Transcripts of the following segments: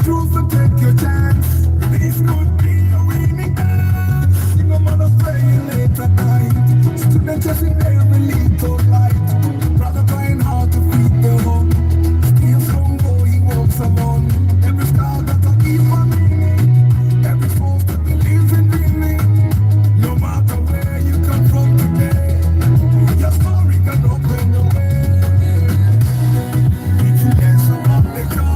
truth and take your chance. This could be a winning dance. Single mother praying late at night. Students just in every little light. Brother trying hard to feed the home. Still strong though he walks alone. Every star that I keep on ringing. Every force that believes in dreaming. No matter where you come from today, your story can open the way. It's less about the car.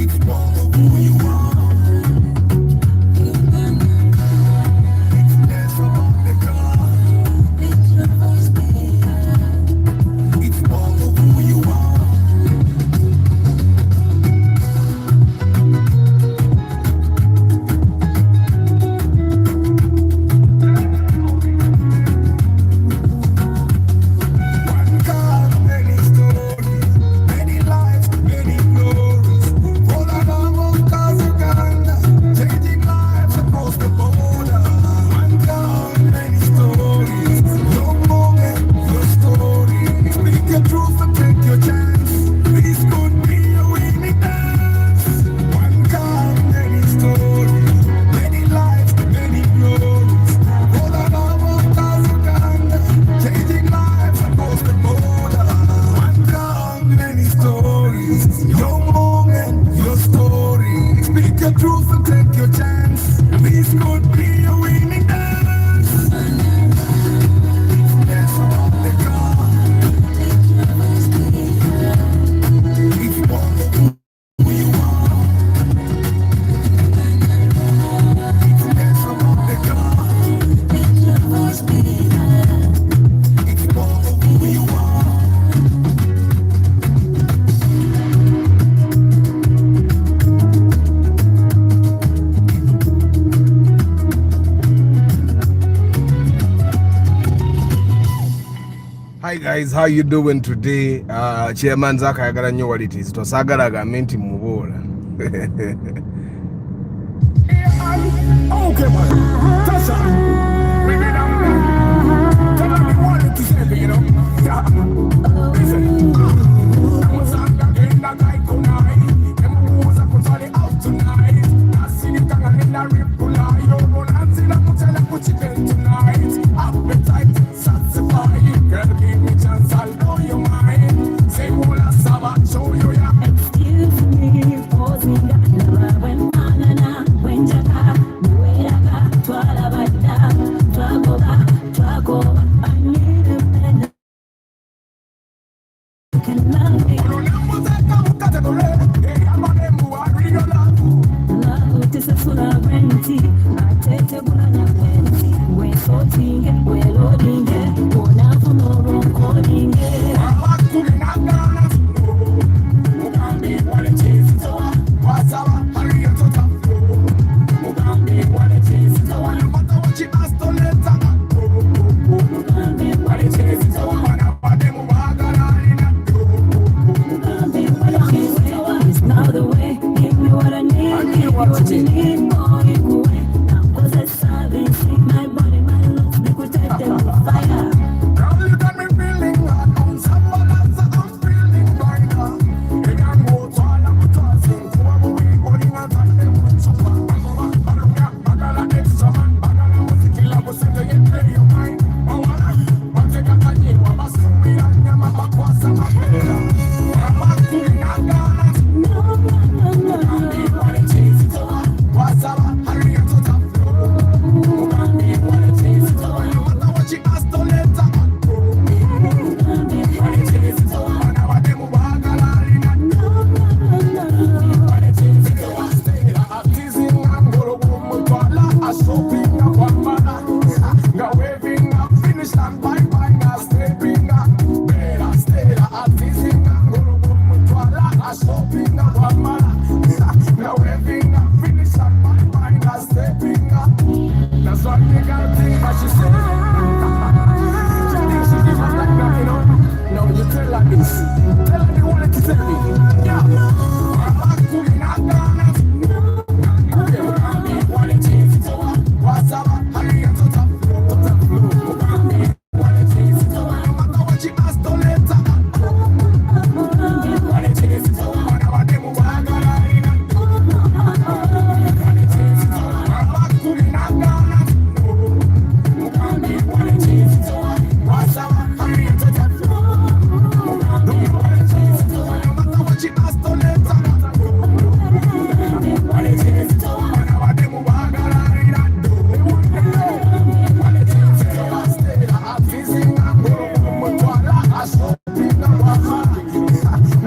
It's more of who you are. It's less about the car. It's more of who you are. One car, many stories, many lives, many glories. For the love of cause Uganda, changing lives across the border. One car, many stories, your moment, your story. Speak your truth and take your chance. This could be a winning dance. One car, many stories, many lives, many glories. For the love of cause Uganda, changing lives across the border. One car, many stories, your moment, your story. Speak your truth and take your chance. This could be a winning dance. It's about the car. It's more of who you are. It's less about the car. It's more of who you are. Hi guys, how you doing today? Chairman Zaka yagala nnyo what it is. Tosagala agambe nti mubola. Okay, man. Tasha. Bring it down. Tell them you wanted to say, you know. Yeah. Listen. I'm a song again, that guy tonight. Them moves are controlling out tonight. I see the tongue in the rip puller. You don't know that, see that much I put chicken tonight. Appetite, satisfy. Girl, give me chance, I'll blow your mind. Say, Mola Saba, show you ya. Excuse me, pausing that never went on and on. When Jaka, Nueraga, Twalabada, Twagoba, I need a pen. Can love me. Love is a full of renti. I take the one of plenty. We're sorting, we're loading it. Go now for more calling it. It's not the way. Give me what I need. Give me what you need. Boy, go away. Now, 'cause I savage. See my body, my looks. Make we take them with fire. Girl, you got me feeling hot on some other I'm feeling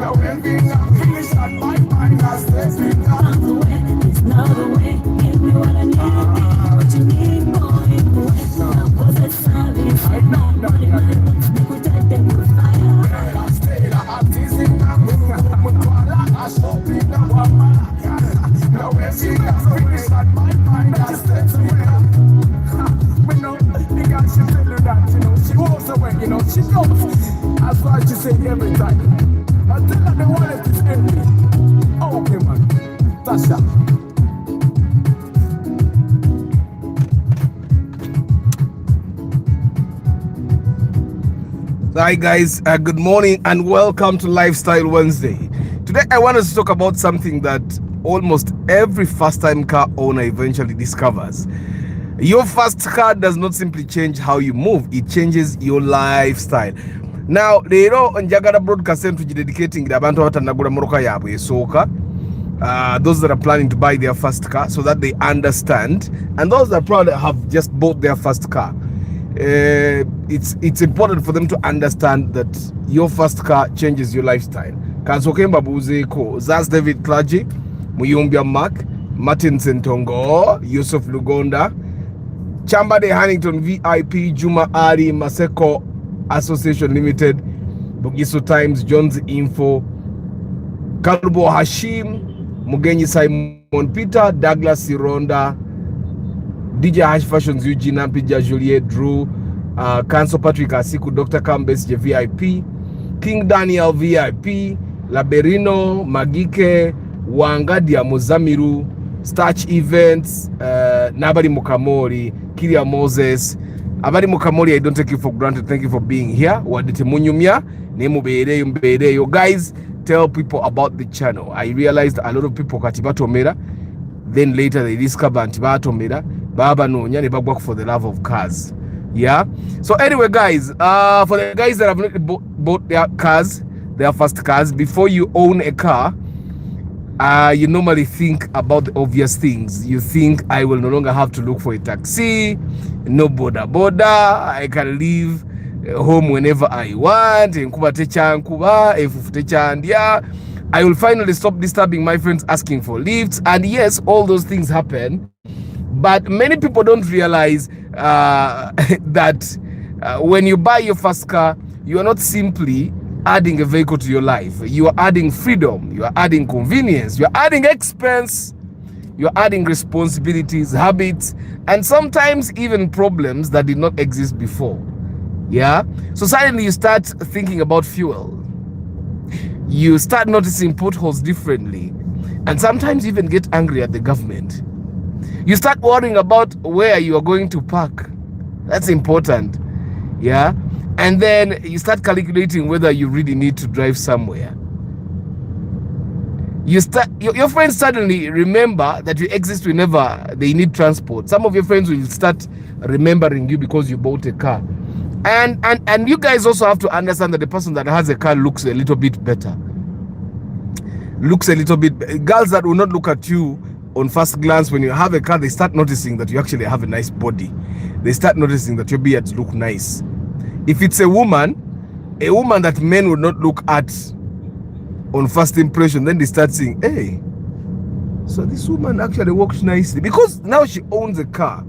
Now everything I'm finished and my mind has taken Found the way, it's not the way. Give me what I need, what you need, boy. Now cause it's service. I know that Money, money, make we take them with fire. I stayed at this thing I'm I shop in the one. Now everything I'm finished and my mind has taken We know the girl she tell you that, you know, she walks away, you know, she knows. That's why she say every time. I tell her the wallet is empty. Okay, man. That's that. Hi guys, good morning and welcome to Lifestyle Wednesday. Today I want us to talk about something that almost every first-time car owner eventually discovers. Your first car does not simply change how you move, it changes your lifestyle. Now, leero njagala broadcast to dedicating abantu abatannagula motoka yaabwe esooka, those that are planning to buy their first car so that they understand, and those that probably have just bought their first car. It's important for them to understand that your first car changes your lifestyle. Kansoke mbabuzeeko Zaz David Clergy, Muyumbya Mark, Martin Sentongo, Yusuf Lugonda, Chambade Hannington VIP, Juma Ali, Maseko Association Limited, Bugisu Times, Jones Info, Kalubo Hashim, Mugenyi Simon Peter, Douglas Sironda, DJ Hash Fashions, Eugene Ampija, Juliet Drew, Council Patrick Asiku, Dr. Kambes VIP, King Daniel VIP, Laberino, Magike, Wangadia Muzamiru, Starch Events, Nabari Mukamori, Kiria Moses, Abari Mukamori, I don't take you for granted. Thank you for being here. Wadite Munyumya, Nemu Beere, guys, tell people about the channel. I realized a lot of people katibatomera, then later they discover antibatomera, Baba Nonya, they work for the love of cars. Yeah. So anyway, guys, for the guys that have not bought their cars, their first cars, before you own a car, you normally think about the obvious things. You think, I will no longer have to look for a taxi, no boda, I can leave home whenever I want, I will finally stop disturbing my friends asking for lifts. And yes, all those things happen, but many people don't realize that when you buy your first car, you are not simply adding a vehicle to your life. You are adding freedom, you are adding convenience, you are adding expense, you are adding responsibilities, habits, and sometimes even problems that did not exist before. Yeah. So suddenly you start thinking about fuel, you start noticing potholes differently, and sometimes even get angry at the government. You start worrying about where you are going to park. That's important. Yeah. And then you start calculating whether you really need to drive somewhere. Your friends suddenly remember that you exist whenever they need transport. Some of your friends will start remembering you because you bought a car. And you guys also have to understand that the person that has a car looks a little bit better. Girls that will not look at you on first glance when you have a car, they start noticing that you actually have a nice body. They start noticing that your beards look nice. If it's a woman that men would not look at on first impression, then they start saying, hey, so this woman actually walks nicely because now she owns a car.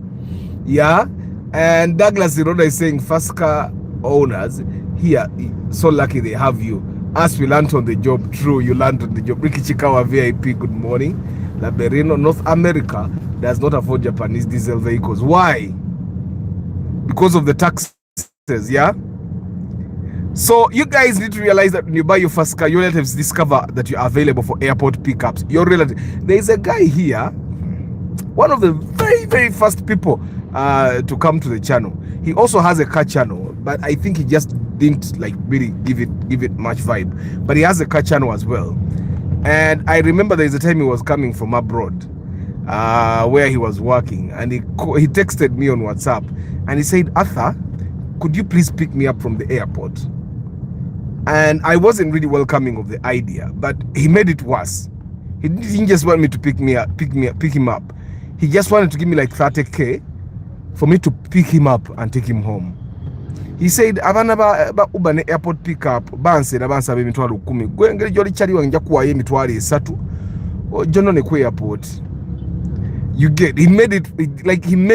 Yeah. And Douglas Siroda is saying first car owners here, so lucky they have you. As we learned on the job, true, you learned on the job. Ricky Chikawa VIP, good morning. Laberino, North America does not afford Japanese diesel vehicles. Why? Because of the taxes, yeah? So you guys need to realize that when you buy your first car, your relatives discover that you are available for airport pickups. Your relative, there is a guy here, one of the very, very first people to come to the channel. He also has a car channel, but I think he just didn't like really give it much vibe. But he has a car channel as well. And I remember there is a time he was coming from abroad, where he was working, and he texted me on WhatsApp, and he said, Arthur, could you please pick me up from the airport? And I wasn't really welcoming of the idea, but he made it worse. He didn't just want me to pick him up. He just wanted to give me like 30K for me to pick him up and take him home. He said abana ba Uber ne airport pickup bansera bansaba emitwalo 10 gwe ngeri gyoli kyali wanja kuwayo emitwalo 3 ojono ne ku airport. You get, he made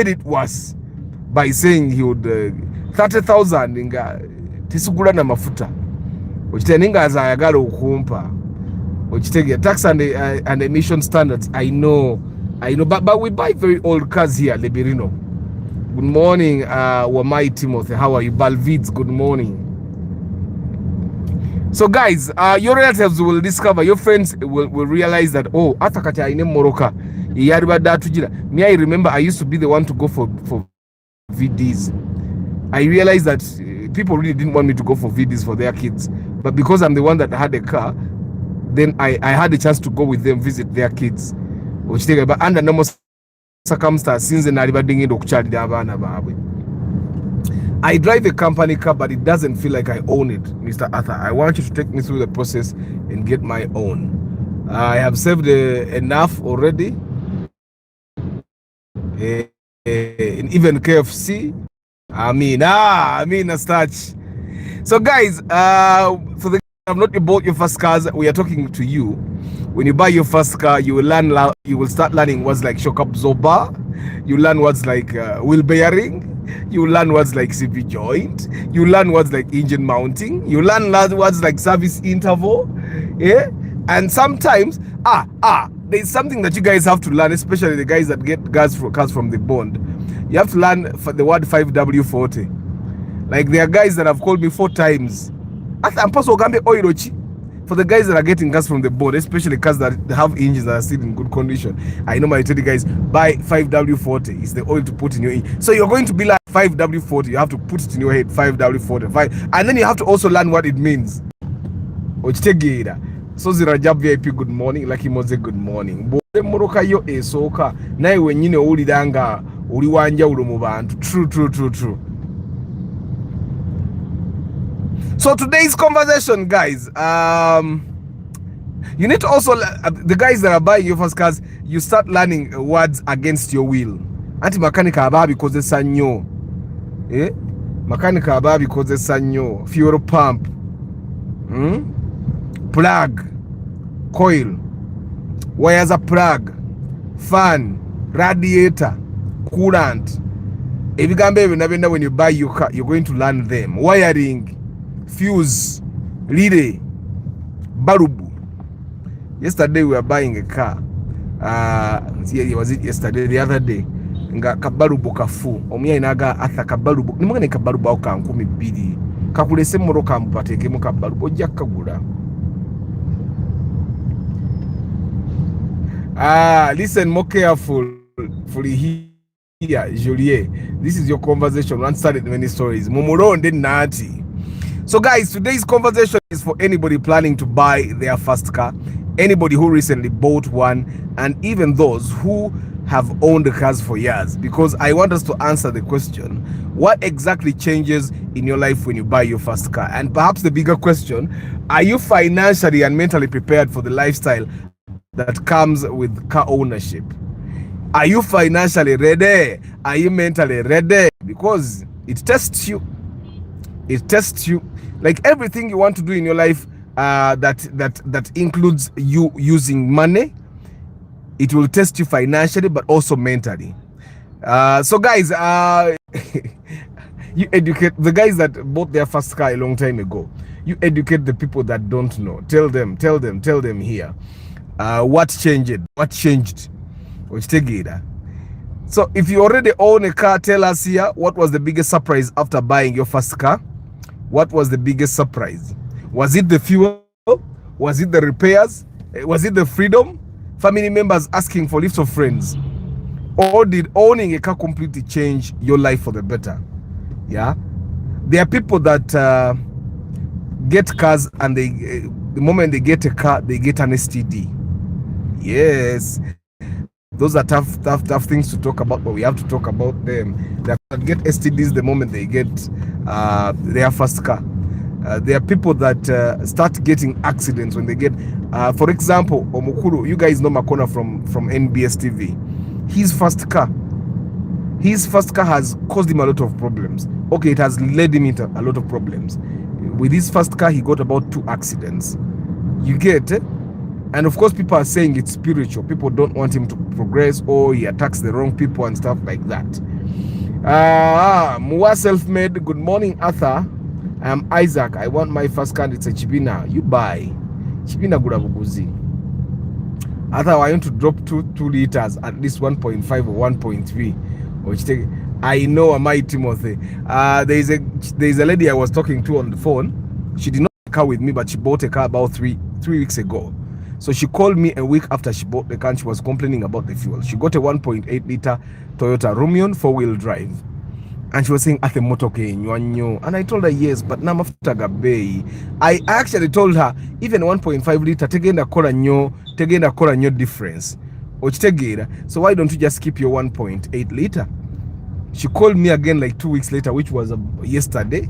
it worse by saying he would 30,000 nga tisugula na mafuta okiteninga azayagala okumpa okitege tax and emission standards. I know but we buy very old cars here. Liberino, good morning. Wamai Timothy, how are you? Balvids, good morning. So guys, your relatives will discover, your friends will realize that, oh, atakati aine moroka iyaribada tujira. Me, I remember I used to be the one to go for VDs. I realized that people really didn't want me to go for VDs for their kids, but because I'm the one that had a car, then I had a chance to go with them, visit their kids. But under normal circumstances, since I drive a company car, but it doesn't feel like I own it, Mr. Arthur. I want you to take me through the process and get my own. I have saved enough already. Even KFC. I mean, as such. So guys, for the have not bought your first cars, we are talking to you. When you buy your first car, you will start learning words like shock absorber. You learn words like wheel bearing. You learn words like CV joint. You learn words like engine mounting. You learn words like service interval. Yeah, and sometimes there's something that you guys have to learn, especially the guys that get cars from the bond. You have to learn for the word 5W40. Like there are guys that have called me 4 times. For the guys that are getting gas from the board, especially cars that have engines that are still in good condition, I normally tell you guys, buy 5W40. It's the oil to put in your engine. So you're going to be like 5W40. You have to put it in your head, 5W40. And then you have to also learn what it means. So Zirajab VIP, good morning. Lucky Moze, good morning. Moroka yo esoka. Na iwe nyine ulidanga uliwanja ulumu. True. So today's conversation, guys, you need to also, the guys that are buying your first cars, you start learning words against your will. Anti makanika aba because the sanyo, makanika aba because the sanyo, fuel pump, plug, coil, wires a plug, fan, radiator, coolant. When you buy your car, you're going to learn them. Wiring, fuse, relay, bulb. Yesterday we were buying a car. Was it yesterday? The other day, nga kabalubu kafu. Omiya inaga atha kabalubu. Ni mwene kabalubu au kankumi bidi. Kakulese moro kampateke mu kabalubu ojja kagula. Listen more carefully here, Juliet. This is your conversation. One started many stories. Mumuronde nati. So guys, today's conversation is for anybody planning to buy their first car, anybody who recently bought one, and even those who have owned cars for years, because I want us to answer the question, what exactly changes in your life when you buy your first car? And perhaps the bigger question, are you financially and mentally prepared for the lifestyle that comes with car ownership? Are you financially ready? Are you mentally ready? Because it tests you. It tests you. Like everything you want to do in your life that includes you using money, it will test you financially but also mentally. So guys, you educate the guys that bought their first car a long time ago. You educate the people that don't know. Tell them here what changed. So if you already own a car, tell us here what was the biggest surprise after buying your first car. What was the biggest surprise? Was it the fuel? Was it the repairs? Was it the freedom? Family members asking for lifts of friends? Or did owning a car completely change your life for the better? Yeah, there are people that get cars and the moment they get a car, they get an STD. Yes, those are tough things to talk about, but we have to talk about them. They get STDs the moment they get their first car. There are people that start getting accidents when they get, for example, Omukuru. You guys know Makona from NBS TV. His first car has caused him a lot of problems. okay, it has led him into a lot of problems. With his first car, he got about 2 accidents. You get it? And of course, people are saying it's spiritual. People don't want him to progress, or he attacks the wrong people and stuff like that. Mua self-made. Good morning, Arthur. I am Isaac. I want my first car. It's a Chibina. You buy Chibina Gurabuguzi. Arthur, I want to drop 2 liters, at least 1.5 or 1.3. Which take, I know, am I Timothy? There is a lady I was talking to on the phone. She did not buy a car with me, but she bought a car about three weeks ago. So she called me a week after she bought the car. And she was complaining about the fuel. She got a 1.8 liter Toyota Rumion 4-wheel drive, and she was saying at the motor and I told her yes, but now after Gabay, I actually told her even 1.5 liter tegenda kola nyo difference. So why don't you just keep your 1.8 liter? She called me again like 2 weeks later, which was yesterday.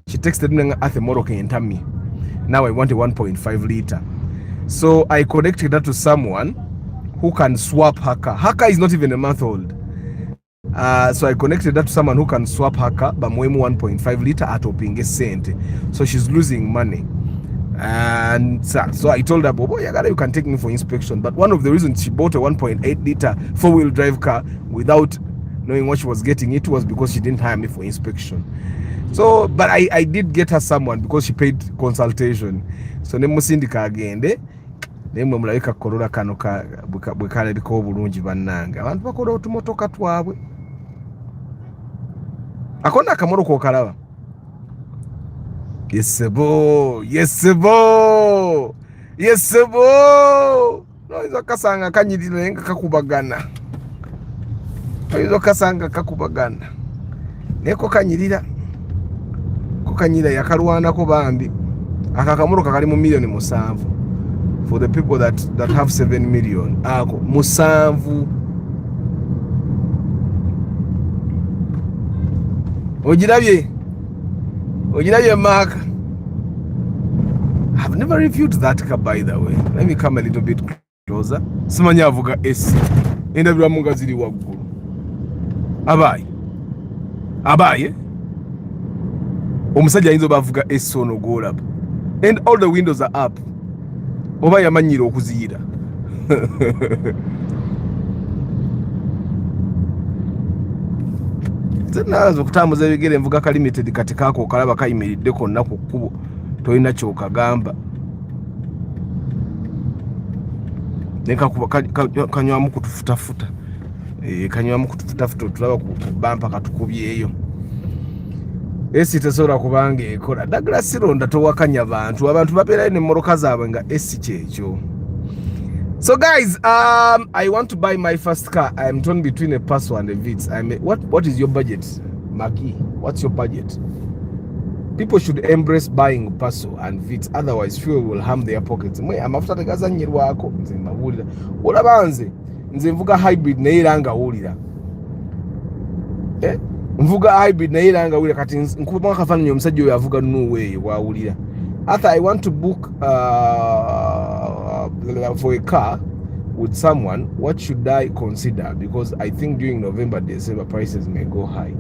She texted me at the motor and told me, now I want a 1.5 liter. So I connected her to someone who can swap her car. Her car is not even a month old. So I connected that to someone who can swap her car bamwemu 1.5 liter at opinge cent. So she's losing money. And so I told her, Bobo, you can take me for inspection. But one of the reasons she bought a 1.8 liter 4-wheel drive car without knowing what she was getting, it was because she didn't hire me for inspection. So, but I did get her someone because she paid consultation. So nemusindika agende nemwe mulabika Corolla kano bwekalabika obulungi bannange, abantu bakola otumotoka twabwe. Akona akamoroka okalaba? Yesebo noizo kasanga kanyirira nga kakubagana, noizo kasanga kakubagana neko kanyirira yakalwanako bambi. Akakamoroka kali mu million 7 for the people that have 7 million. Ako musanvu. Ojirabye Mark. I've never reviewed that car, by the way. Let me come a little bit closer. Simanya avuga S. Endabira munga ziri waggulu. Abaye. Omusajja ayinza bavuga S ono golaba. And all the windows are up. Oba yamanyira okuziyira. Zenazo kutambuza ebigere envuga ka limited kati kako okalaba kayimiridde konna ku kkubo tolina kyokagamba. Nekakuba kanywamu kutufutafuta. Kanywamu kutufutafuta otulaba ku bampa katukubyeyo. Esi tesobola kubanga ekola. Douglas Ronda towakanya abantu babeera ne mmoroka zaabwe nga esi kyekyo. So guys, I want to buy my first car. I am torn between a Passo and a Vitz. What is your budget, Maki? What's your budget? People should embrace buying Passo and Vitz, otherwise fuel will harm their pockets. Mwe amafuta tegazanyirwako nze mbawulira. Olaba nze mvuga hybrid naye era ngawulira. Mvuga hybrid naye era ngawulira kati nkuba kafanyo omusajja oyo avuga no way wawulira. After I want to book for a car with someone, what should I consider? Because I think during November, December, prices may go high.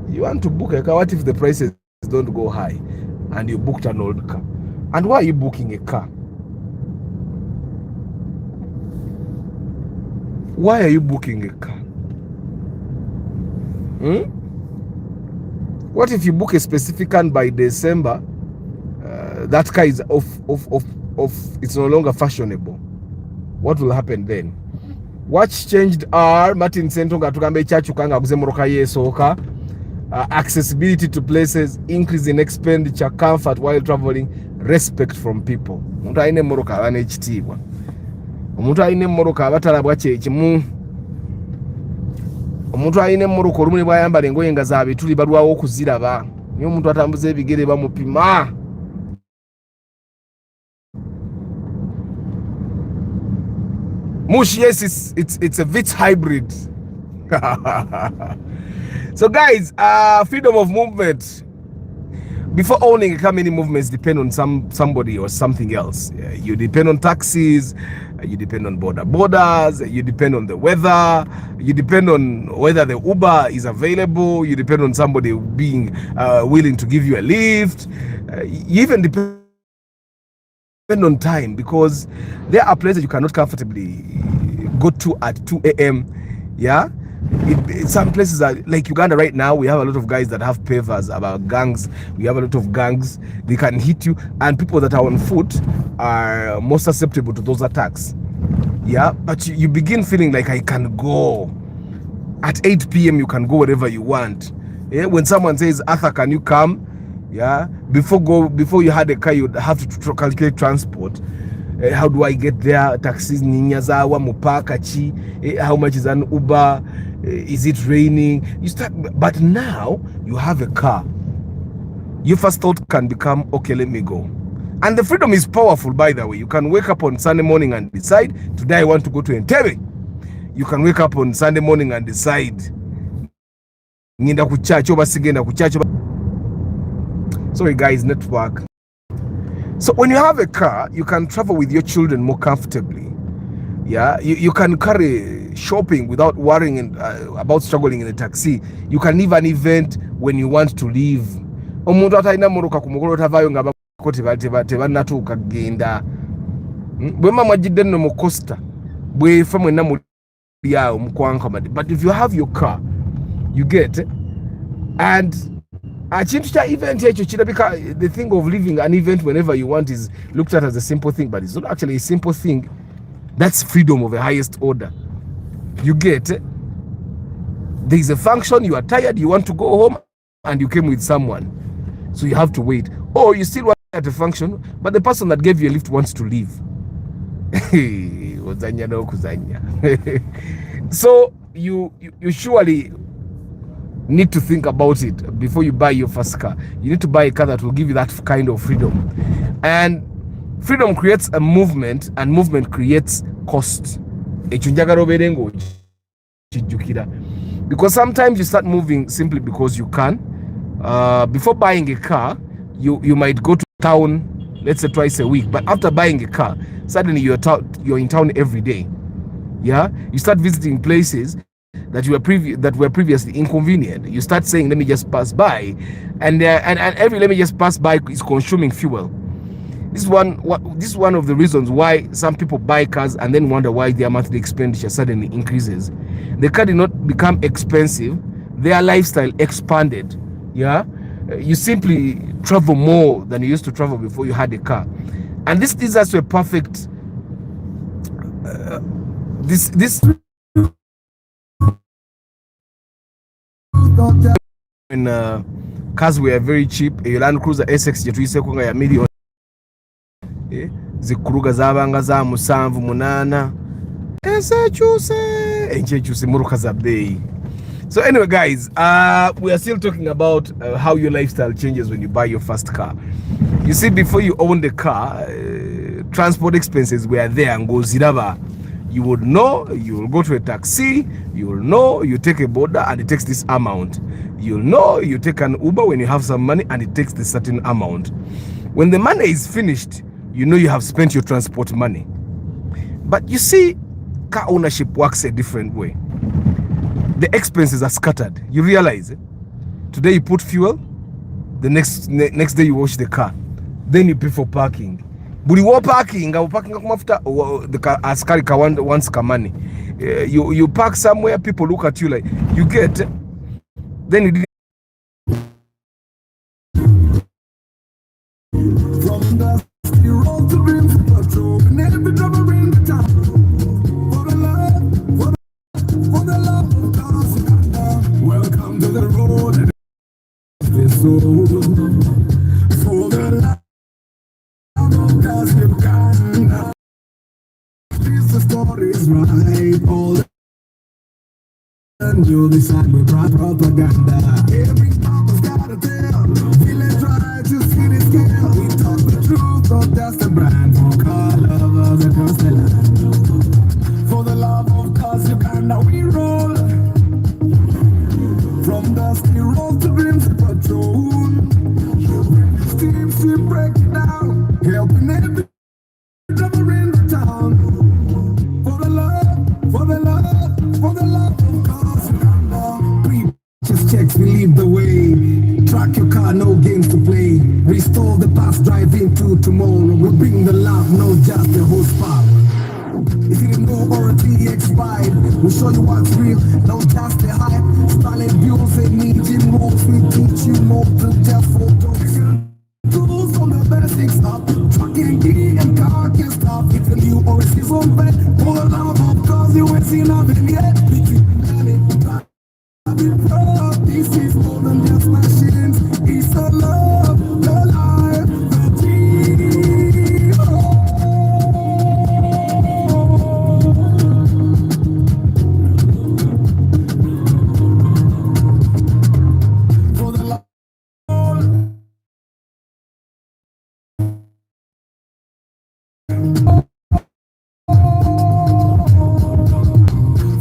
You want to book a car, what if the prices don't go high and you booked an old car? And why are you booking a car? Why are you booking a car? What if you book a specific car by December, that car is off, it's no longer fashionable? What will happen then? What's changed are Martin Sentonga tukambe chachukanga kuzemoroka yesoka, accessibility to places, increase in expenditure, comfort while traveling, respect from people. Omuntu aine moroka abana ekitiibwa. Omuntu aine moroka abatalabwa kyekimu. Omuntu aine mmoroka olumuli bwayambala engoye nga zaabituli balwawo okuziraba. Niyo omuntu atambuza ebigere bamupima. Mush, yes, it's a Vitz hybrid. So guys, freedom of movement. before owning a car, many movements depend on somebody or something else. You depend on taxis, you depend on borders, you depend on the weather, you depend on whether the Uber is available, you depend on somebody being willing to give you a lift, you even depend on time, because there are places you cannot comfortably go to at 2 a.m. Yeah, some places are like Uganda right now. We have a lot of guys that have pavers about gangs. We have a lot of gangs. They can hit you, and people that are on foot are more susceptible to those attacks. Yeah, but you begin feeling like I can go at 8 p.m. You can go wherever you want. Yeah, when someone says, Arthur, can you come? Yeah, before you had a car, you'd have to calculate transport. How do I get there? Taxis ninyazawa mupakachi. How much is an Uber? Is it raining? You start, but now you have a car. Your first thought can become, okay, let me go. And the freedom is powerful, by the way. You can wake up on Sunday morning and decide, today I want to go to Entebbe. You can wake up on Sunday morning and decide, sorry guys, network. So when you have a car, you can travel with your children more comfortably. Yeah, you can carry shopping without worrying about struggling in a taxi. You can leave an event when you want to leave. Omuntu atalina moroka ku mugolo tavaayo nga tebanatuuka kugenda. Bwe mama jidde nno mu Costa bwefa mwenna muli awo mukwankamadi. But if you have your car, you get it. And chintu cha event ekyo kirabika, the thing of leaving an event whenever you want is looked at as a simple thing, but it's not actually a simple thing. That's freedom of the highest order. You get it? There is a function, you are tired, you want to go home, and you came with someone, so you have to wait. Or you still want at a function, but the person that gave you a lift wants to leave. So you surely need to think about it before you buy your first car. You need to buy a car that will give you that kind of freedom. And freedom creates a movement, and movement creates cost. Because sometimes you start moving simply because you can. Before buying a car, you might go to town, let's say twice a week. But after buying a car, suddenly you're in town every day. Yeah, you start visiting places that were previously inconvenient. You start saying, let me just pass by, and every let me just pass by is consuming fuel. This is one of the reasons why some people buy cars and then wonder why their monthly expenditure suddenly increases. The car did not become expensive, their lifestyle expanded. Yeah, you simply travel more than you used to travel before you had a car. And this is also a perfect when cars were very cheap. A Land Cruiser SX jetuyise ya million zikuruga zabanga za 7-8 esekyuse muruka za bei. So anyway guys, we are still talking about how your lifestyle changes when you buy your first car. You see, before you owned the car, transport expenses were there and go ziraba. You would know, you will go to a taxi, you will know you take a border and it takes this amount. You'll know you take an Uber when you have some money and it takes this certain amount. When the money is finished, you know you have spent your transport money. But you see, car ownership works a different way. The expenses are scattered. You realize it. Today you put fuel, the next day you wash the car, then you pay for parking. But you parking after the car askari wants money. You park somewhere, people look at you like you get, then you didn't. From the road to bring the petrol, and every driver in the town. For the love of cars, welcome to the road. For the love of cars, Uganda. The story's right, all and you'll decide with propaganda. Every mama's got a tell. Village try to see the scale. We talk the truth, but that's the brand for car lovers across the land. For the love of cars, Uganda, we roll. From dusty road to brimstone patrol. we lead the way. Track your car, no games to play. Restore the past, drive into tomorrow. We bring the love, no just the horsepower. If you didn't know or a TX vibe, we'll show you what's real, no just the hype. Stalin views and needing moves, we teach you more than just photos. Tools on the better things up, trucking key and car can stop. If you're new or a season vet, pull the love up, cause you ain't seen nothing yet. This is more than just machines, it's the love, the life, the dream. For the love,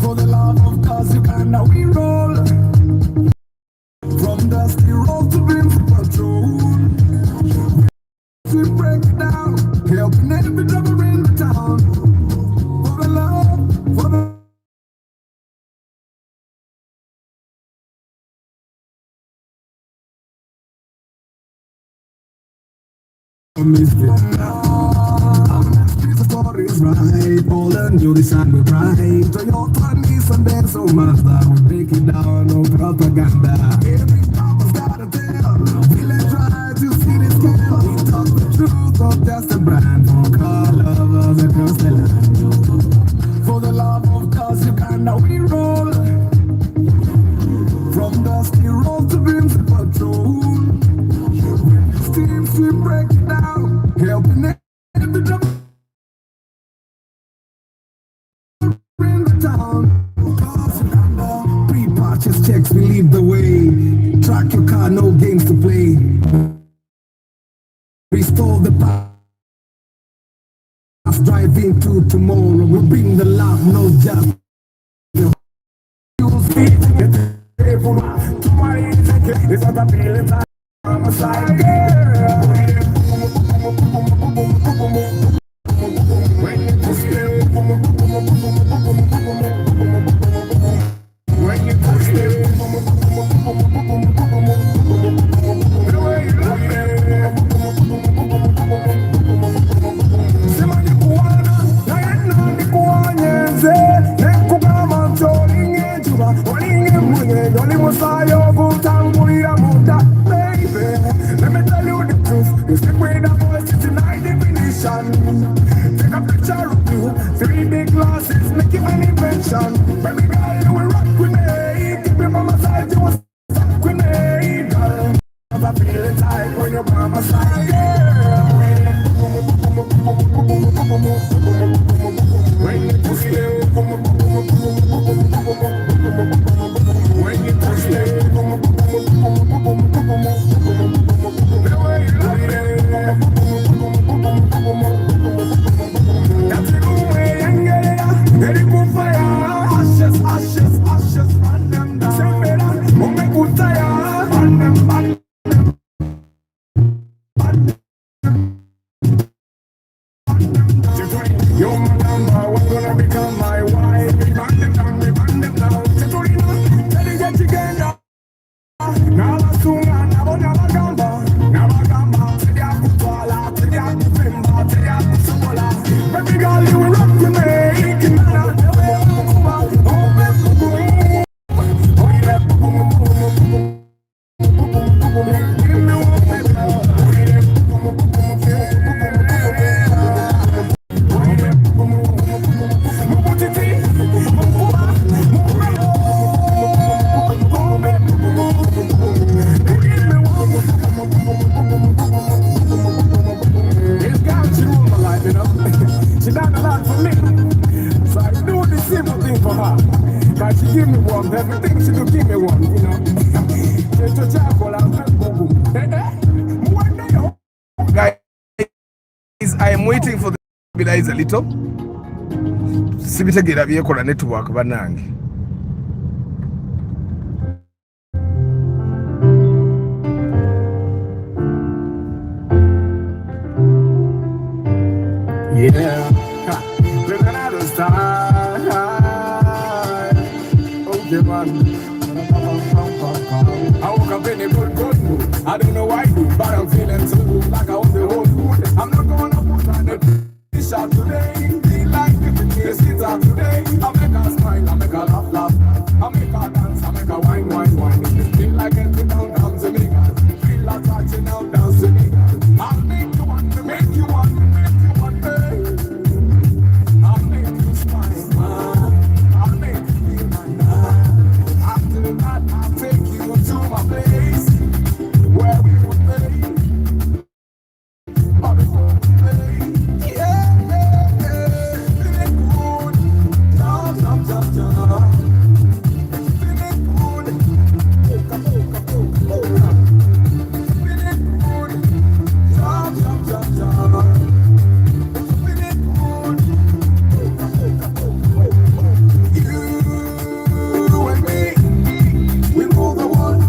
for the love of cause Uganda we roll. From dusty road to dreams patrol. We break it down, helping every driver in the town. For the love, for the stories right, Poland, you decide we pride. Toyota, Nissan, there's so much that we break it down, no propaganda. Every papa's gotta tell, village right, you see the scale. We talk the truth, not just a brand. For car lovers across the land. For the love of cars, Uganda we roll. From dusty road to dreams patrol. Steams we break it down, helping every driver in the town. Cause Uganda, pre-purchase checks, we lead the way. Track your car, no games to play. Restore the past, drive into tomorrow. We bring the love, no just. It's not a feeling time. I'm a side girl. When you push it, when you push it, the way you love it. Sema ni kuwana, na yena ni kuwanyenze. Nekugama cholinge juba, walinge mwenye, yoli musayo kutangulira muda. Let me tell you the truth. You stick with the voice, it's in high definition. Take a picture of you, 3D glasses, make you an invention. Baby girl, you will rock with me. Keep your mama side, you will stuck with me, girl. I feel it tight when you're by my side, girl. When you push it, when you push it. You're my number one, gonna become my wife. We burn them down, we burn them down. Tell you get together. Now I soon, now I gamba. Now I gamba. Tell you I'm Kuala, tell you I'm Fimba, tell you I'm Sola. Baby girl, you will rock with me. Kimana, the way I'm Kuba. Oh, baby, boom. Oh, yeah, boom, boom, boom. Give me one, baby. Oh, yeah, boom, boom, boom. She done a lot for me, so I do the simple thing for her. Cause she give me one, everything she do give me one, you know. Guys, I am waiting for the stabilize a little. Sibitegeera byekola network banange. Yeah, we're gonna start. Okay, man. but I'm feeling too good, like I own the whole food. I'm not gonna put on the t-shirt today. Feel like this guitar today. I make her smile, I make her laugh, laugh. I make her dance, I make her wine, wine, wine. Feel like getting down, down to me, girl. Feel like touching out, dance to me, girl. I'll make you want to make you want to make you want to. I'll make you smile. I'll make you feel my love. After that, I'll take you to my place where we will play. All the fun play. Yeah, yeah, yeah. Feeling good. Jump, jump, jump, jump. Feeling good. Polka, polka, polka, polka. Feeling good. Jump, jump, jump, jump. Feeling good. Polka, polka, polka, polka. You and me, we rule the world.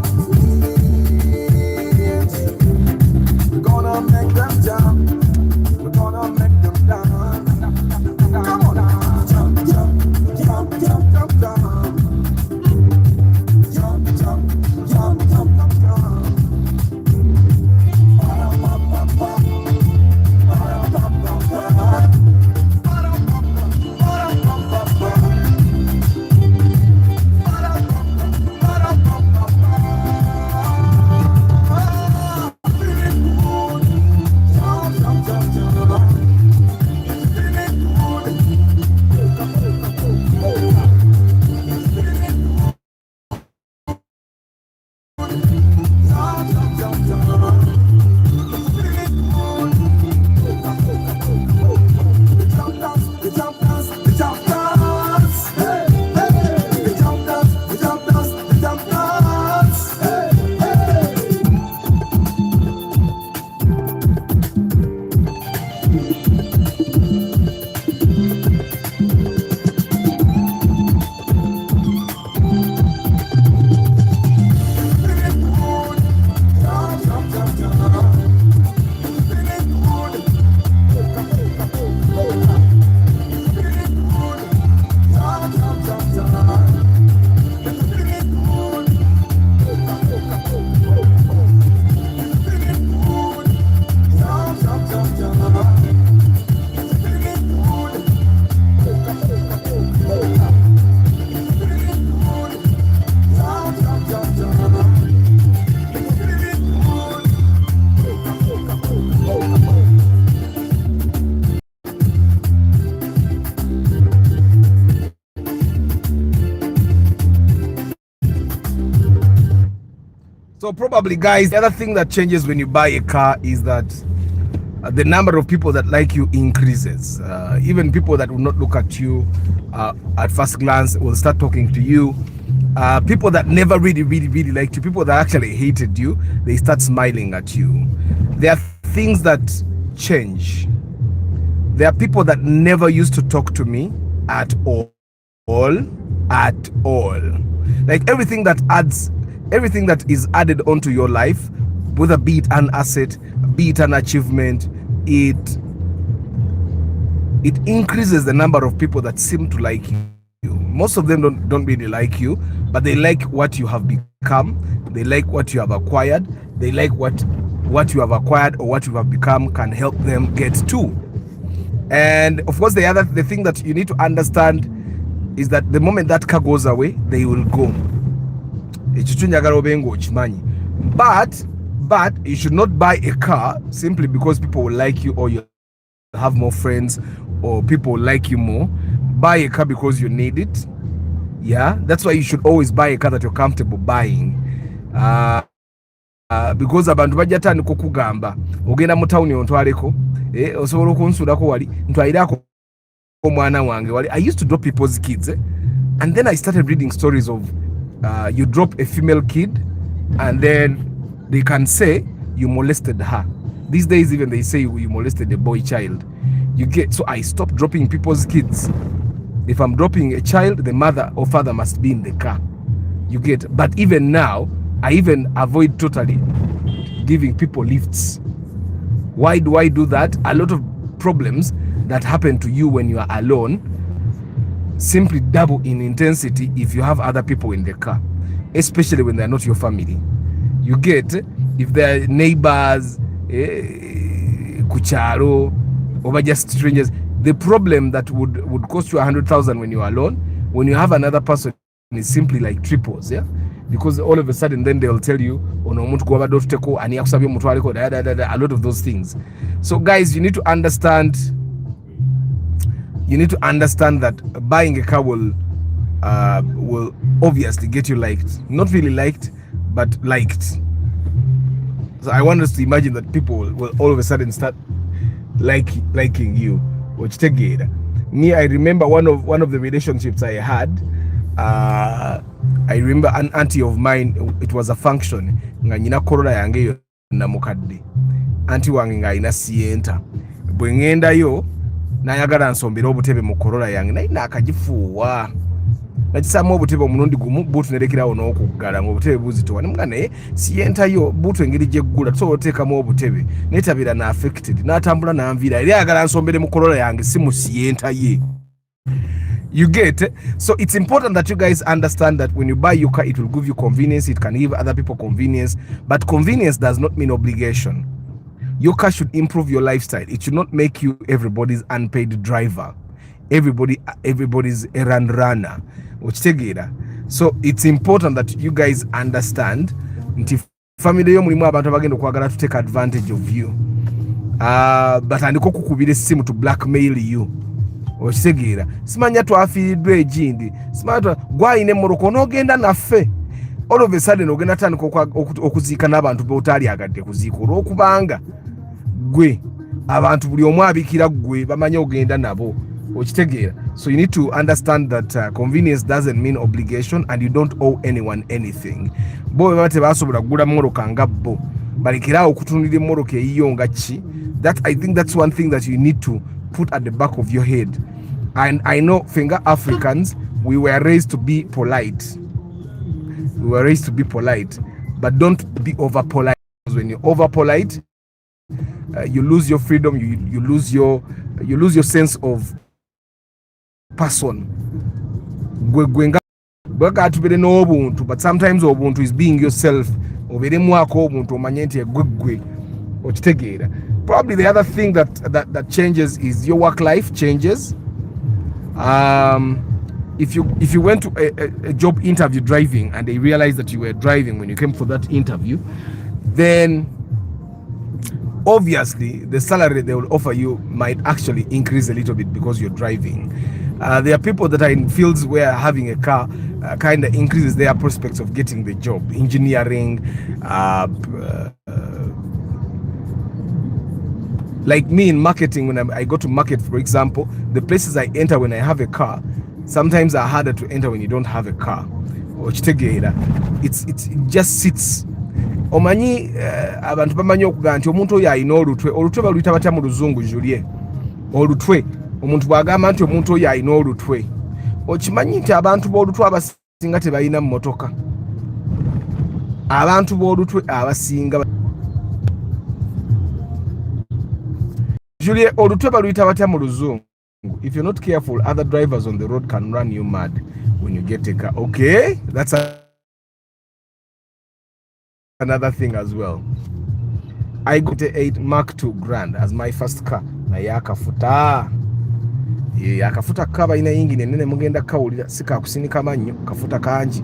We're gonna make them jump. We're gonna make them dance. Come on now. Jump, jump, jump, jump, jump, jump. Jump, jump, jump, jump, jump, jump. Ba-da-ba-ba-ba. Ba-da-ba-ba-ba. Ba-da-ba-ba-ba. Feeling good. Jump, jump, jump, jump. Feeling good. Polka, polka, polka, polka. Feeling good. Jump, jump, jump, jump. Feeling good. Polka, polka, polka, polka. The jump dance, the jump dance, the jump dance. Hey, hey. The jump dance, the jump dance, the jump dance. Hey, hey. Feeling good. Jump, jump, jump, jump. Feeling good. Polka, polka, polka, polka. Feeling good. Jump, jump, jump, jump. Feeling good. Polka, polka, polka, polka. Feeling good. Jump, jump, jump, jump. Feeling good. Polka, polka, polka, polka. Feeling good. Jump, jump, jump, jump. Feeling good. Polka, polka, polka, polka. So probably, guys, the other thing that changes when you buy a car is that the number of people that like you increases. Even people that will not look at you at first glance will start talking to you. People that never really liked you, people that actually hated you, they start smiling at you. There are things that change. There are people that never used to talk to me at all. Like everything that is added onto your life, whether be it an asset, be it an achievement, it increases the number of people that seem to like you. Most of them don't really like you, but they like what you have become. They like what you have acquired. They like what you have acquired or what you have become can help them get to. And of course, the thing that you need to understand is that the moment that car goes away, they will go. But you should not buy a car simply because people will like you or you have more friends or people will like you more. Buy a car because you need it. Yeah, that's why you should always buy a car that you're comfortable buying. Because abantu bajja tandika kugamba ogenda mu town ontwaleko osobola okunsuulako wali ntwalirako omwana wange wali. I used to drop people's kids and then I started reading stories of you drop a female kid and then they can say you molested her. These days even they say you molested a boy child. You get, so I stopped dropping people's kids. If I'm dropping a child, the mother or father must be in the car. You get, but even now I even avoid totally giving people lifts. Why do I do that? A lot of problems that happen to you when you are alone simply double in intensity if you have other people in the car, especially when they're not your family. You get, if they're neighbors, kucharo, or just strangers, the problem that would cost you 100,000 when you're alone, when you have another person, is simply like triples, yeah, because all of a sudden then they'll tell you, a lot of those things. So guys, you need to understand that buying a car will obviously get you liked, not really liked, but liked. So I want us to imagine that people will all of a sudden start liking you, which take it. Me, I remember one of the relationships I had. I remember an auntie of mine. It was a function. Nga nyina korola yange na mukadde. Auntie wange nga ina sienta. Bwe ngenda yo nayagala nsombera obutebe mu korola yange naye nakagifuuwa. Nakisamu obutebe omulundi gumu buutu nerekerawo n'okuggala ng'obutebe buzitowa nemugamba naye sientayo buutu engeri gyeggula tusobola oteekamu obutebe neetabira na affected n'atambula n'anviira era ayagala nsombere mu korola yange si mu sienta ye. You get it? So it's important that you guys understand that when you buy your car, it will give you convenience, it can give other people convenience, but convenience does not mean obligation. Your car should improve your lifestyle. It should not make you everybody's unpaid driver, everybody's errand runner. So it's important that you guys understand nti family yo mulimu abantu abagenda okwagala to take advantage of you, but andiko kukubira essimu to blackmail you. Okitegeera simanya twafiiriddwa egindi simanya gwayina emmoroko n'ogenda naffe all of a sudden ogenda tandika okuziika n'abantu b'otaali agadde kuziika olw'okubanga gwe abantu buli omu abikira gwe bamanya ogenda nabo. Okitegeera. So you need to understand that convenience doesn't mean obligation and you don't owe anyone anything. Bo baba tebasobola kugula mmoroka nga bo balekerawo okutunulira emmoroka eyiyo nga ki. That I think that's one thing that you need to put at the back of your head. And I know finger Africans, we were raised to be polite. But don't be over polite. Because when you're over polite, you lose your freedom. You lose your sense of person. But sometimes obuntu is being yourself. Probably the other thing that changes is your work life changes. If you went to a job interview driving and they realized that you were driving when you came for that interview, then obviously the salary they will offer you might actually increase a little bit because you're driving. There are people that are in fields where having a car kind of increases their prospects of getting the job. Engineering, like me in marketing, when I go to market, for example, the places I enter when I have a car sometimes are harder to enter when you don't have a car. It just sits. Omanyi abantu bamanyi okuga nti omuntu oyo alina olutwe baluyita batya mu luzungu Julie? Olutwe. Omuntu bwagamba nti omuntu oyo alina olutwe. Okimanyi nti abantu b'olutwe abasinga tebalina mmotoka. Abantu b'olutwe abasinga Julie, olutwe baluyita batya mu luzungu? If you're not careful, other drivers on the road can run you mad when you get a car. Okay? That's another thing as well. I got a 8 Mark II Grand as my first car. Na yakafuta. Yakafuta kaba ina yingine nene mugenda kawulira sika kusinika mannyo kafuta kanji.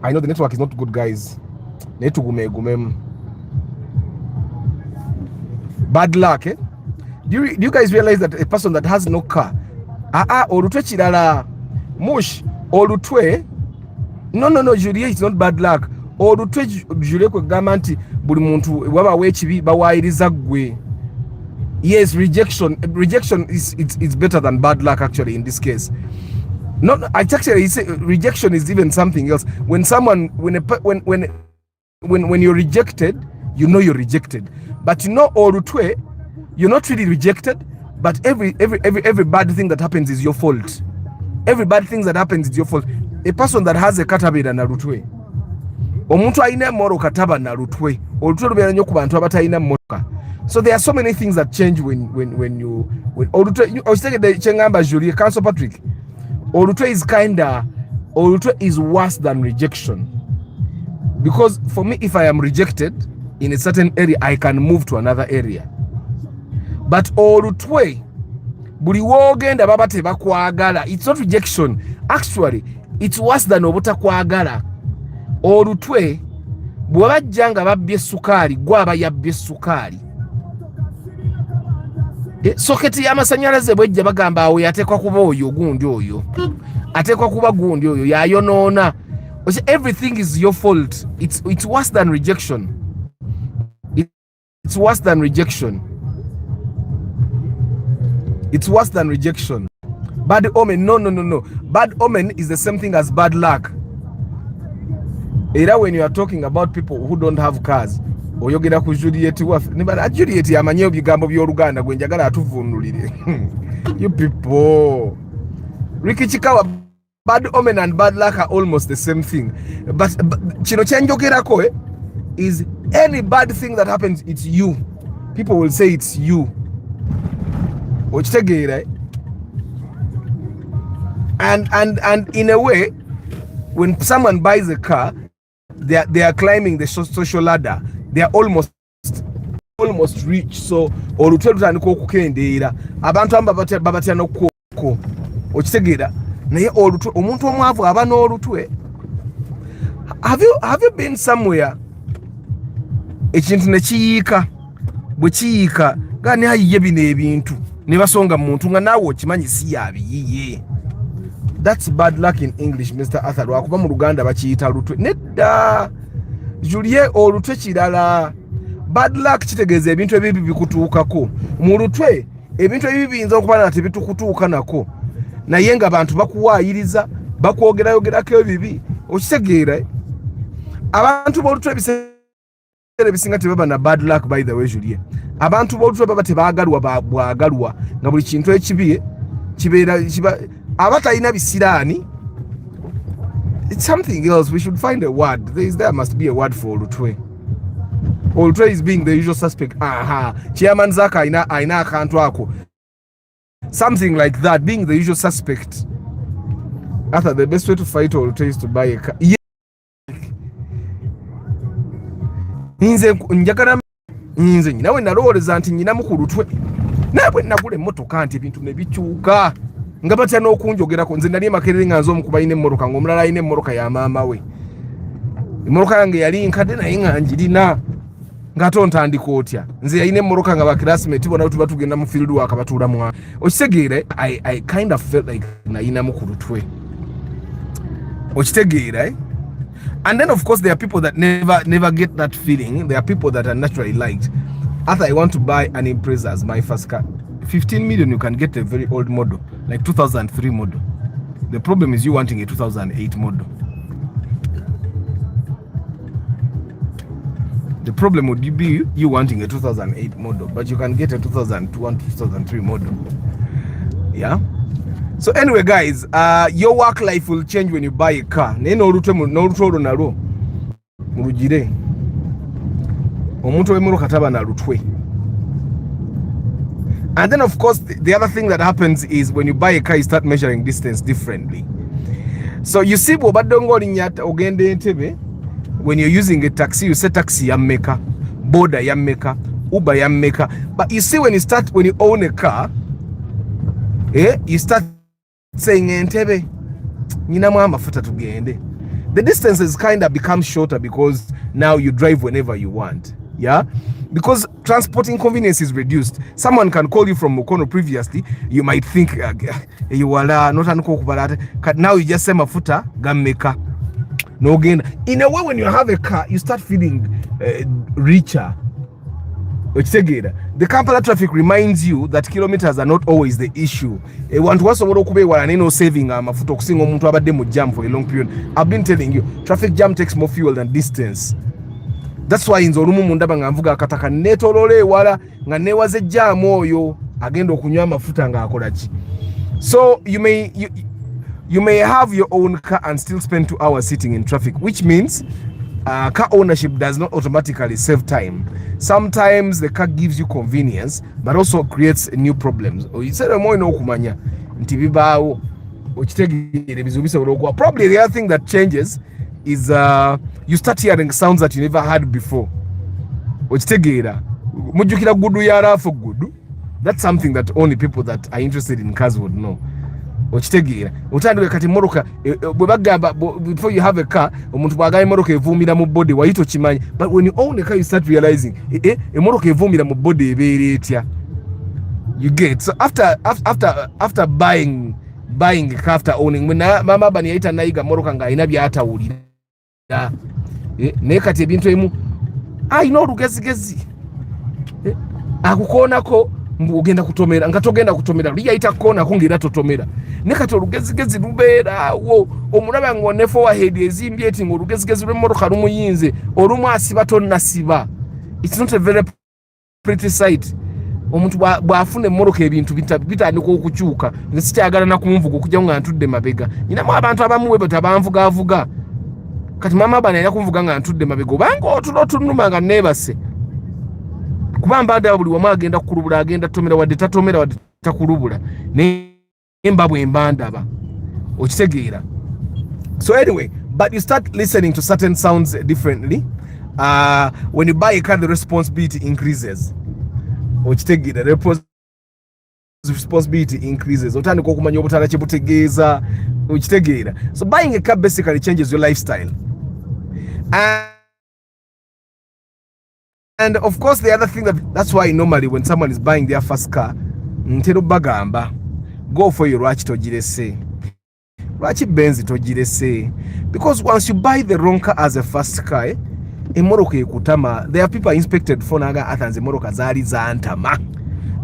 I know the network is not good, guys. Netugumegumem. Bad luck, eh? Do you guys realize that a person that has no car, olutwe chirala, mush, olutwe, no, Julie, it's not bad luck. Olutwe Julie kwe gamanti buli muntu waba wechibi bawayiriza gwe. Yes, rejection it's better than bad luck actually in this case. Not actually say rejection is even something else. When you're rejected, you know you're rejected. But you know olutwe, you're not really rejected, but every bad thing that happens is your fault. Every bad thing that happens is your fault. A person that has a katabira na lutwe, omuntu ayina moro kataba na lutwe, olutwe lubera nnyo ku bantu abatayina mmotoka. So there are so many things that change when olutwe ostegede chengamba Julie Council Patrick. Olutwe is worse than rejection Because for me, if I am rejected in a certain area, I can move to another area. But olutwe buli wogenda baba tebakwagala, it's not rejection. Actually, it's worse than obutakwagala. Olutwe bwabajjanga babbye sukali gwaba yabbye sukali. Soketi y'amasanyalaze bwejja bagamba awo yateekwa kuba oyo gundi oyo, ateekwa kuba gundi oyo yayonoona. Everything is your fault. It's worse than rejection. It's worse than rejection. It's worse than rejection. Bad omen, no. Bad omen is the same thing as bad luck. Either when you are talking about people who don't have cars, oyogera ku Juliet waffe nibala Juliet yamanye ebigambo by'Oluganda gwe njagala atuvunulire. You people. Ricky Chikawa, bad omen and bad luck are almost the same thing. But kino kyenjogerako is any bad thing that happens, it's you. People will say it's you. Okitegeera? And in a way, when someone buys a car, they are climbing the social ladder. They are almost rich. So olutwe lutandika okukendeera abantu amba babatya n'okukko. Okitegeera? Naye olutwe omuntu omwavu aba n'olutwe. Have you been somewhere ekintu ne kiyiika bwe kiyiika gani ayiye bino ebintu ne basonga muntu nga naawe okimanyi si yabiyiye? That's bad luck in English, Mr. Arthur. Lwakuba mu Luganda bakiyita lutwe. Nedda Julie olutwe kirala. Bad luck kitegeeza ebintu ebibi bikutuukako. Mu lutwe ebintu ebibi biyinza okuba nga tebitukutuuka nako, naye nga abantu bakuwaayiriza bakwogerayogerako ebibi. Okitegeera? Abantu b'olutwe ebisinga tebaba na bad luck, by the way, Julie. Abantu b'olutwe baba tebaagalwa bwagalwa nga buli kintu ekibi kibeera abatalina bisiraani. It's something else. We should find a word. There must be a word for olutwe. Olutwe is being the usual suspect. Chairman Zaka aina akantu ako. Something like that, being the usual suspect. After the best way to fight olutwe is to buy a car. Yeah. Nze nawe nalowooleza nti nyinamu ku lutwe. Nabwe nagula emmotoka nti ebintu ne bikyuka. Nga batya n'okunjogerako. Nze nali Makerere nga nze omukuba ayina emmotoka ng'omulala ayina emmotoka ya maama we. Emmotoka yange yali nkadde naye nga njirina. Ng'ate ontandika otya. Nze yalina emmotoka nga baklasmate bona tuba tugenda mu field work batuulamu. Okitegeera? I kind of felt like nayinamu ku lutwe. Okitegeera? And then of course there are people that never get that feeling. There are people that are naturally liked. After I want to buy an Impreza as my first car, 15 million you can get a very old model, like 2003 model. The problem is you wanting a 2008 model. The problem would be you wanting a 2008 model, but you can get a 2002 and 2003 model. Yeah. So anyway, guys, your work life will change when you buy a car. N'olutwe nalwo mulugire. Omuntu w'emmotoka taba na lutwe. And then of course the other thing that happens is when you buy a car, you start measuring distance differently. So you see, bw'obadde ng'olinnya ogenda Entebbe, when you're using a taxi, you say taxi ya mmeka, boda ya mmeka, Uber ya mmeka. But you see, when you own a car, you start saying Entebbe nyinamu amafuta tugende. The distances kind of become shorter because now you drive whenever you want. Yeah, because transporting convenience is reduced. Someone can call you from Mukono previously. You might think you are not an now you just say mafuta gammeka. No gain. In a way, when you have a car, you start feeling richer. The Kampala traffic reminds you that kilometers are not always the issue. Want to saving mafuta okusinga omuntu abadde mu jam for a long period. I've been telling you, traffic jam takes more fuel than distance. That's why nze olumu mundaba nga nvuga akataka netolole ewala nga newaze jam oyo agenda okunywa amafuta nga akola ki. So you may have your own car and still spend 2 hours sitting in traffic, which means car ownership does not automatically save time. Sometimes the car gives you convenience but also creates new problems. Probably the other thing that changes is you start hearing sounds that you never heard before. Okitegeera mujjukira gudu ya rafu gudu. That's something that only people that are interested in cars would know. Okitegeera otandika kati moroka bwe bagamba before you have a car omuntu bwagala moroka evumira mu body wayito kimanyi, but when you own a car you start realizing moroka evumira mu body ebeera etya. You get, so after buying a car, after owning, when mama bani yaita naiga moroka nga ina byatawulira ne kati ebintu emu ino olugezigezi akukoonako ogenda kutomera nga togenda kutomera liyayita kukoonako ng'era totomera ne kati olugezigezi lubeerawo omulaba ng'one forward ezimbye eti ng'olugezigezi lw'emmoroka lumuyinze olumu asiba tonnasiba. It's not a very pretty sight. Omuntu bwafuna emmoroka ebintu bitandika okukyuka nga sikyagala nakunvuga okujja nga ntudde mabega. Nyinamu abantu abamu bwe batabanvugavuga kati mama bana yakunvuga nga ntudde mabega obanga otulo tunuma nga neebase kuba mbadde buli wamu agenda kukulubula agenda tomera wadde tatomera wadde takulubula nemba bwe mbandaba. Okitegeera. So anyway, but you start listening to certain sounds differently. When you buy a car, the responsibility increases. Okitegeera, responsibility increases. Otandika okumanya obutala kye butegeeza. Okitegeera. So buying a car basically changes your lifestyle. And of course the other thing that's why normally when someone is buying their first car ntero bagamba go for your lwaki togirese lwaki Benz togirese, because once you buy the wrong car as a first car emmoroka ekutama, there are people inspected for naga atanze emmoroka zaali zantama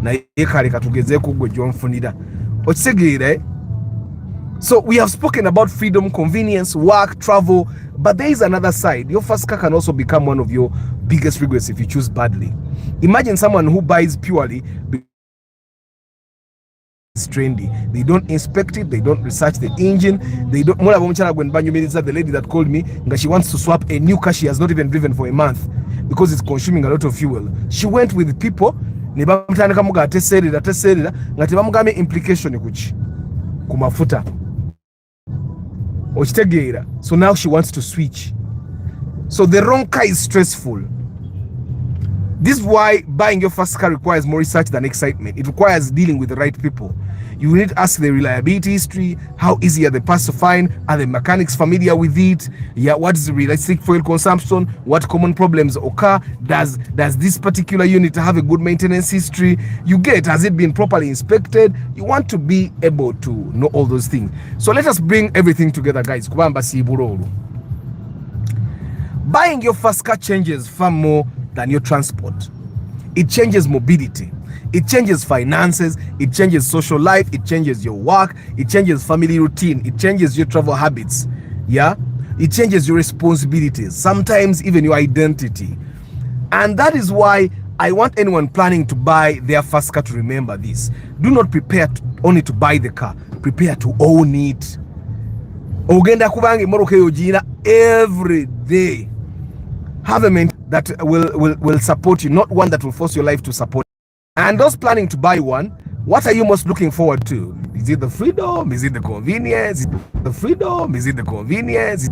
naye kale katugezeeko gwe gyonfunira. Okitegeera. So we have spoken about freedom, convenience, work, travel, but there is another side. Your first car can also become one of your biggest regrets if you choose badly. Imagine someone who buys purely because it's trendy. They don't inspect it, they don't research the engine, they don't. The lady that called me, she wants to swap a new car she has not even driven for a month because it's consuming a lot of fuel. She went with people, implication kumafuta. So now she wants to switch. So the wrong car is stressful. This is why buying your first car requires more research than excitement. It requires dealing with the right people. You need to ask the reliability history. How easy are the parts to find? Are the mechanics familiar with it? Yeah, what is the realistic fuel consumption? What common problems occur? Does this particular unit have a good maintenance history? You get, has it been properly inspected? You want to be able to know all those things. So let us bring everything together, guys. Buying your first car changes far more than your transport. It changes mobility. It changes finances. It changes social life. It changes your work. It changes family routine. It changes your travel habits. Yeah? It changes your responsibilities. Sometimes even your identity. And that is why I want anyone planning to buy their first car to remember this. Do not prepare only to buy the car. Prepare to own it. Ogenda kubanga emmoroka yogina every day. Have a mentor that will support you, not one that will force your life to support. And those planning to buy one, what are you most looking forward to? Is it the freedom? Is it the convenience? Is it the freedom? Is it the convenience?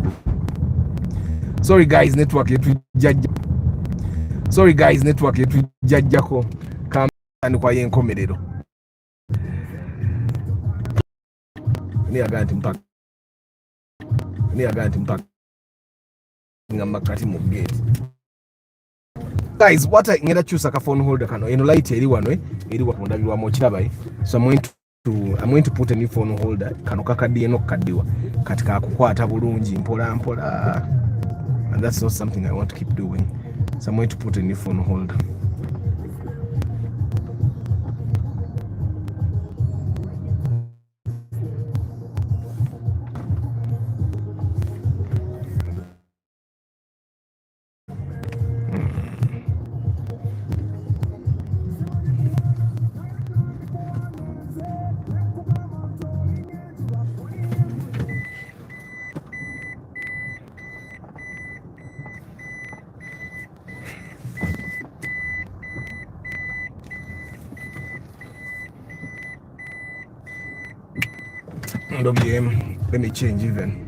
Sorry guys, network Sorry guys, network yetujajjako kamba kwa yenkomerero. Niyaga nti mpaka ngamakati mu gate. Guys, what I ngenda choose a phone holder kano eno light eri wano eri wa kundabirwa mu kirabai. So I'm going to put a new phone holder kano kakaddi eno kaddiwa katika kukwata bulungi mpola mpola, and that's not something I want to keep doing. So I'm going to put a new phone holder. Let me change even.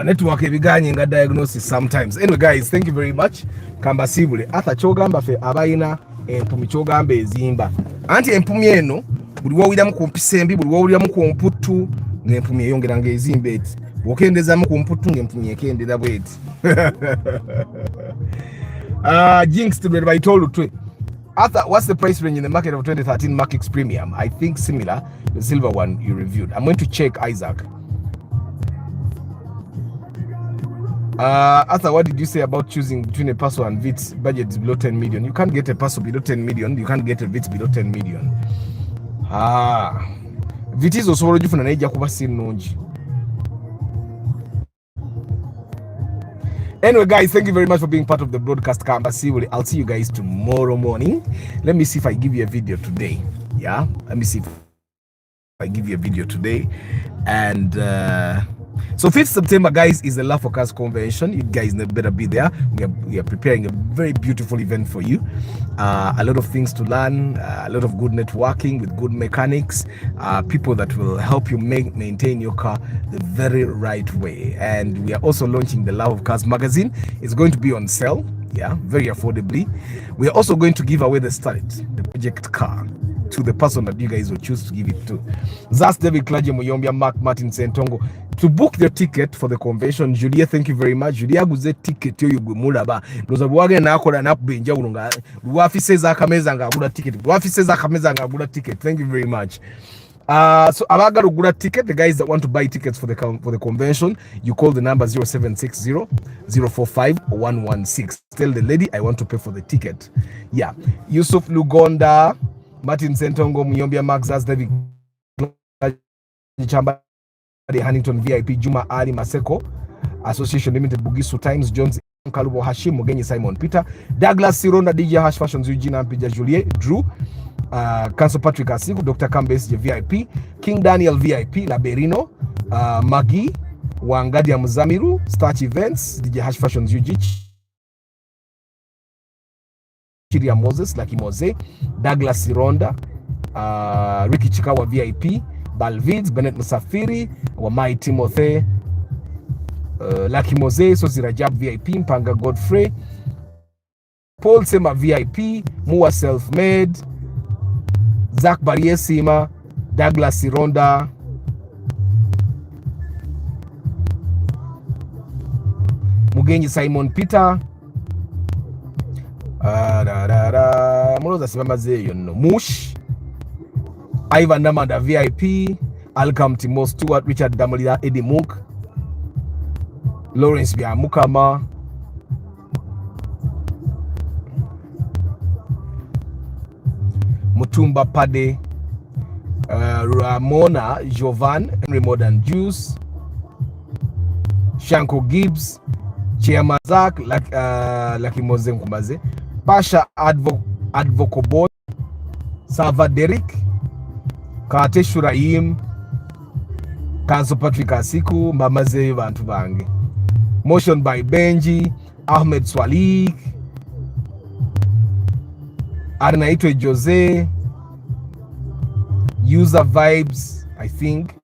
network ebiganye nga diagnosis sometimes. Anyway guys, thank you very much. Kamba sibule atha kyogamba fe abayina empumi kyogamba ezimba anti empumi eno buli wawuliramu ku mpisembi buli wawuliramu ku mputtu ng'empumi eyongera ng'ezimba eti bw'okendezamu ku mputtu ng'empumi ekendera bweti. Jinx tulwere bayitolu twe. Arthur, what's the price range in the market of 2013 Mac X Premium? I think similar to the silver one you reviewed. I'm going to check, Isaac. Arthur, what did you say about choosing between a Paso and Vitz? Budget is below 10 million. You can't get a Paso below 10 million. You can't get a Vitz below 10 million. Vitz is also different than Kuba Sinonji. Anyway, guys, thank you very much for being part of the broadcast. I'll see you guys tomorrow morning. Let me see if I give you a video today. Yeah, let me see if I give you a video today. And so 5th September, guys, is the Love for Cars convention. You guys better be there. We are preparing a very beautiful event for you. A lot of things to learn, a lot of good networking with good mechanics, people that will help you maintain your car the very right way. And we are also launching the Love of Cars magazine. It's going to be on sale, yeah, very affordably. We are also going to give away the project car, to the person that you guys will choose to give it to. That's David Klaje Muyombia, Mark Martin Sentongo. To book your ticket for the convention, Julia, thank you very much. Julia guze ticket yo yugumulaba. Doza bwage nakola nakubenja ulunga. Luafise za kameza nga agula ticket. Luafise za kameza nga agula ticket. Thank you very much. So abaga ugula ticket, the guys that want to buy tickets for the convention, you call the number 0760 045 116. Tell the lady I want to pay for the ticket. Yeah. Yusuf Lugonda, Martin Sentongo, Muyombia Max, David Chamba, Huntington VIP, Juma Ali Maseko, Association Limited, Bugisu Times, Jones, Kalubo Hashim, Mugenyi Simon Peter, Douglas Sironda, DJ Hash Fashions, Eugene Mpija Julie, Drew, Council Patrick Asiku, Dr. Kambes VIP, King Daniel VIP, Laberino, Maggie, Wangadia Muzamiru, Starch Events, DJ Hash Fashions, Eugene, Chiria Moses, Lucky Mose, Douglas Sironda, Ricky Chikawa VIP, Balvids, Bennett Musafiri, Wamai Timothy, Lucky Mose, Sosi Rajab VIP, Mpanga Godfrey, Paul Sema VIP, Mua Self-Made, Zach Barrier Sima, Douglas Sironda, Mugenyi Simon Peter, Muloza Simama Zeyo no Mush, Ivan Namanda VIP, Alcam Timo Stewart, Richard Damolida, Eddie Mook, Lawrence Biamukama, Mutumba Pade, Ramona Jovan, Henry Modern Juice, Shanko Gibbs, Chairman Zach, Lucky Mozen Kumbaze, Pasha Advocobot, Sava Derek, Kate Shuraim, Council Patrick Asiku, Mamaze Bantu Bangi. Motion by Benji, Ahmed Swalik, Arnaito Jose, User Vibes, I think,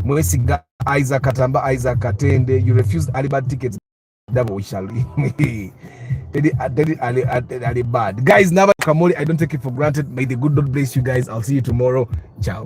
Mwesiga Isaac Katamba, Isaac Katende. You refused Alibad tickets. Double shall bad. Guys, never Kamori, I don't take it for granted. May the good Lord bless you guys. I'll see you tomorrow. Ciao.